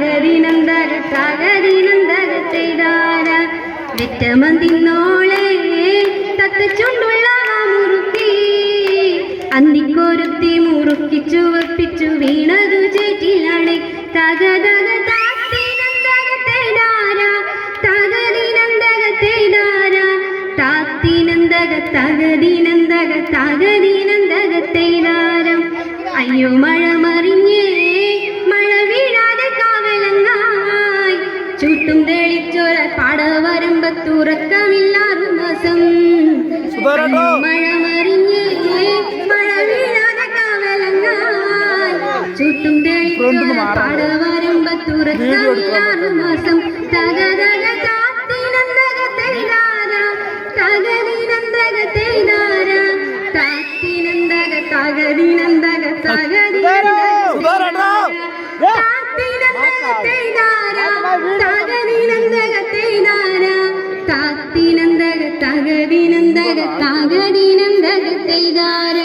തകതിനന്തക തകതിനന്തകത്തെയ്താര വെറ്റമന്തിന്നോളെ തത്തച്ചുണ്ടുള്ള മുറുക്കി അന്തിക്കൊരുത്തി മുറുക്കി ചുവപ്പിച്ചു വീണതു ചേറ്റിലാണ് തകതക താത്തിനന്തകത്തെയ്താര തകതിനന്തകത്തെയ്താര താത്തിനന്തക തകതിനന്തക തകതിനന്തകത്തെയ്താരം അയ്യോ മഴ മറിഞ്ഞേ മഴ വീഴാതെ കാവലങ്ങായി ചുട്ടും തെളിച്ചോര പാടവരമ്പത്തുറക്കമില്ലാറു മാസം മഴ മറിഞ്ഞേ മഴ വീഴാതെ കാവലങ്ങായി ചുട്ടും തെളിച്ചോര പാടവരമ്പത്തുറക്കമില്ലാറു മാസം തകതക താത്തിനന്തകത്തെയ്താര തകതിനന്തകത്തെയ്താര താത്തിനന്തക തകതിനന്തക താത്തിനന്തക തകതിനന്തക തകതിനന്തകത്തെയ്താര